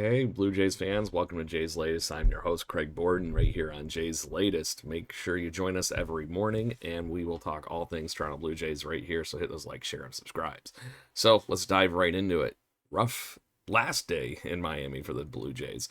Hey, Blue Jays fans, welcome to Jay's Latest. I'm your host, Craig Borden, right here on Jay's Latest. Make sure you join us every morning, and we will talk all things Toronto Blue Jays right here. So hit those like, share, and subscribes. So let's dive right into it. Rough last day in Miami for the Blue Jays,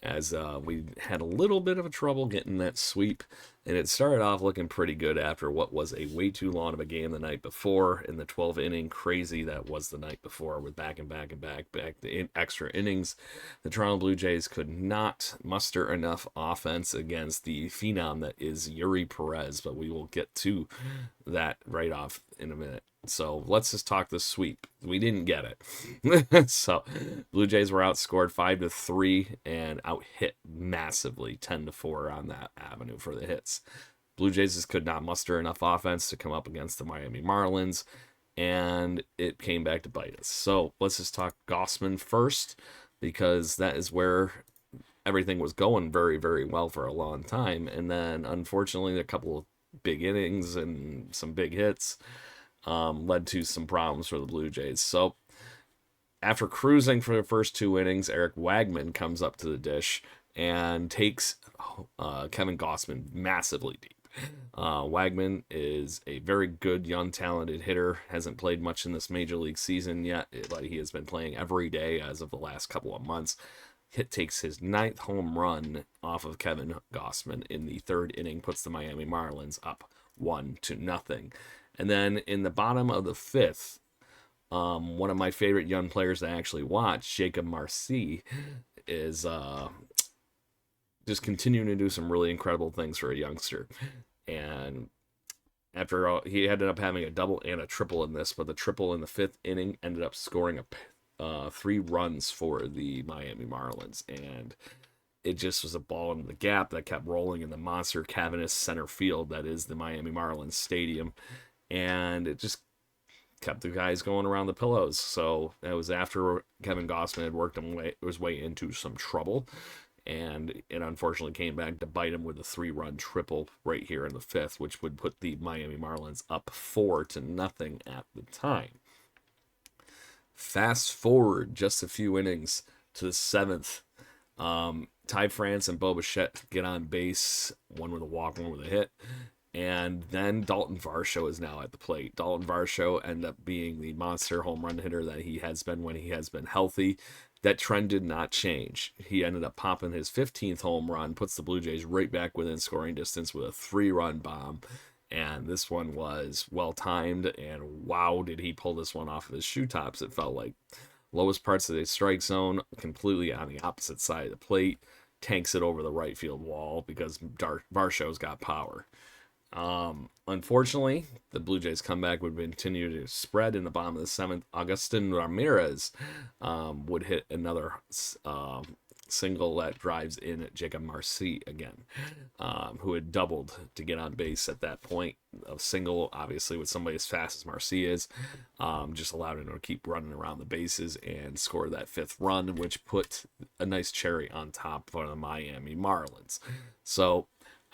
as we had a little bit of a trouble getting that sweep, and it started off looking pretty good after what was a way too long of a game the night before in the 12 inning crazy that was the night before with back and back and back the extra innings. The Toronto Blue Jays could not muster enough offense against the phenom that is Yuri Perez, but we will get to that right off in a minute. So let's just talk the sweep. We didn't get it. So Blue Jays were outscored 5-3 and out hit massively 10-4 on that avenue for the hits. Blue Jays just could not muster enough offense to come up against the Miami Marlins, and it came back to bite us. So let's just talk Gausman first, because that is where everything was going very, very well for a long time. And then, unfortunately, a couple of big innings and some big hits led to some problems for the Blue Jays. So after cruising for the first two innings, Eric Wagman comes up to the dish and takes Kevin Gausman massively deep. Wagman is a very good, young, talented hitter. Hasn't played much in this major league season yet, but he has been playing every day as of the last couple of months. Takes his ninth home run off of Kevin Gausman in the third inning, puts the Miami Marlins up 1-0. And then in the bottom of the fifth, one of my favorite young players to actually watch, Jacob Marcy, is just continuing to do some really incredible things for a youngster. And after all, he ended up having a double and a triple in this, but the triple in the fifth inning ended up scoring 3 runs for the Miami Marlins. And it just was a ball in the gap that kept rolling in the monster cavernous center field that is the Miami Marlins Stadium. And it just kept the guys going around the pillows. So that was after Kevin Gausman had worked his way into some trouble. And it unfortunately came back to bite him with a 3-run triple right here in the fifth, which would put the Miami Marlins up 4-0 at the time. Fast forward just a few innings to the seventh. Ty France and Bo Bichette get on base, one with a walk, one with a hit. And then Dalton Varsho is now at the plate. Dalton Varsho ended up being the monster home run hitter that he has been when he has been healthy. That trend did not change. He ended up popping his 15th home run, puts the Blue Jays right back within scoring distance with a 3-run bomb. And this one was well timed, and wow, did he pull this one off of his shoe tops. It felt like lowest parts of the strike zone, completely on the opposite side of the plate, tanks it over the right field wall because Varsho's got power. Unfortunately, the Blue Jays comeback would continue to spread in the bottom of the seventh. Agustin Ramirez would hit another single that drives in Jacob Marcy again, who had doubled to get on base at that point. A single, obviously, with somebody as fast as Marcy is, just allowed him to keep running around the bases and score that 5th run, which put a nice cherry on top for the Miami Marlins. So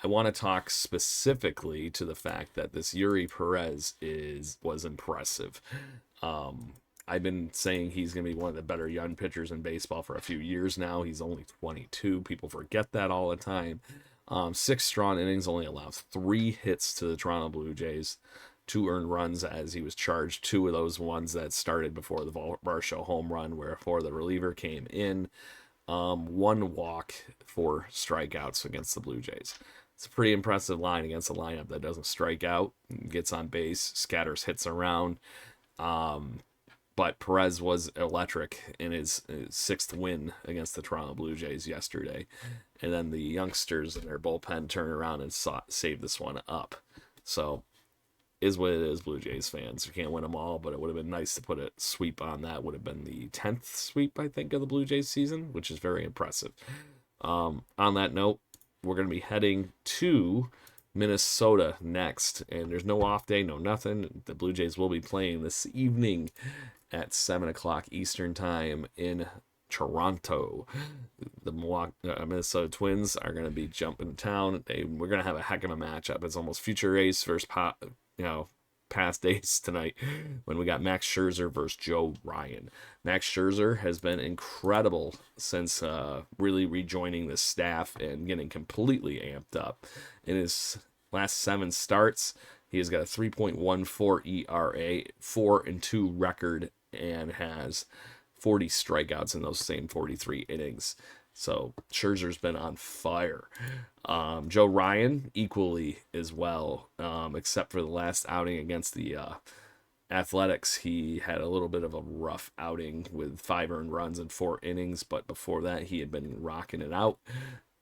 I want to talk specifically to the fact that this Yuri Perez was impressive. I've been saying he's going to be one of the better young pitchers in baseball for a few years now. He's only 22. People forget that all the time. 6 strong innings, only allowed 3 hits to the Toronto Blue Jays, 2 earned runs as he was charged. 2 of those ones that started before the Varsho home run, where the reliever came in. 1 walk, 4 strikeouts against the Blue Jays. It's a pretty impressive line against a lineup that doesn't strike out, gets on base, scatters hits around. But Perez was electric in his 6th win against the Toronto Blue Jays yesterday. And then the youngsters in their bullpen turned around and saved this one up. So, is what it is, Blue Jays fans. You can't win them all, but it would have been nice to put a sweep on that. Would have been the 10th sweep, I think, of the Blue Jays season, which is very impressive. On that note, we're going to be heading to Minnesota next, and there's no off day, no nothing. The Blue Jays will be playing this evening at 7 o'clock Eastern time in Toronto. The Minnesota Twins are going to be jumping to town. We're going to have a heck of a matchup. It's almost future race versus past days tonight when we got Max Scherzer versus Joe Ryan. Max Scherzer has been incredible since really rejoining the staff and getting completely amped up. In his last 7 starts, he has got a 3.14 ERA, 4-2 record, and has 40 strikeouts in those same 43 innings. So Scherzer's been on fire. Joe Ryan equally as well, except for the last outing against the Athletics. He had a little bit of a rough outing with 5 earned runs in 4 innings, but before that he had been rocking it out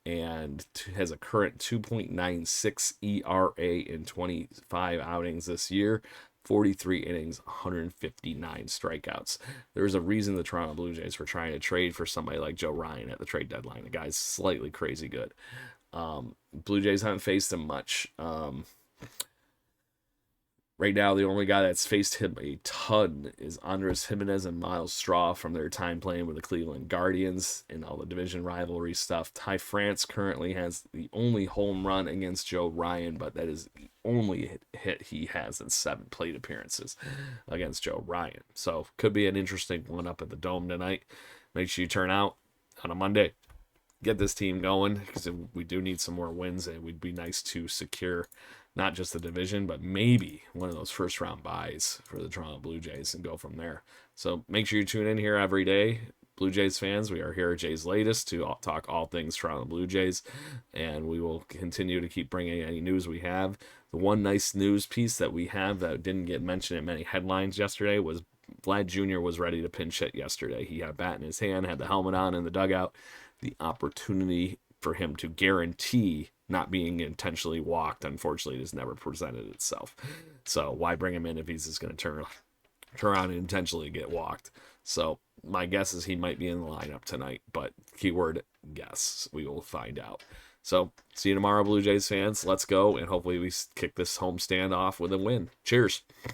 and has a current 2.96 ERA in 25 outings this year. 43 innings, 159 strikeouts. There's a reason the Toronto Blue Jays were trying to trade for somebody like Joe Ryan at the trade deadline. The guy's slightly crazy good. Blue Jays haven't faced him much. Right now, the only guy that's faced him a ton is Andres Gimenez and Miles Straw from their time playing with the Cleveland Guardians and all the division rivalry stuff. Ty France currently has the only home run against Joe Ryan, but that is the only hit he has in 7 plate appearances against Joe Ryan. So could be an interesting one up at the Dome tonight. Make sure you turn out on a Monday. Get this team going because we do need some more wins, and it would be nice to secure not just the division, but maybe one of those first round buys for the Toronto Blue Jays and go from there. So make sure you tune in here every day. Blue Jays fans, we are here at Jays Latest to talk all things Toronto Blue Jays, and we will continue to keep bringing any news we have. The one nice news piece that we have that didn't get mentioned in many headlines yesterday was Vlad Jr. was ready to pinch hit yesterday. He had a bat in his hand, had the helmet on in the dugout. The opportunity for him to guarantee not being intentionally walked, unfortunately, has never presented itself. So why bring him in if he's just going to turn around and intentionally get walked? So my guess is he might be in the lineup tonight, but keyword guess. We will find out. So see you tomorrow, Blue Jays fans. Let's go, and hopefully we kick this homestand off with a win. Cheers.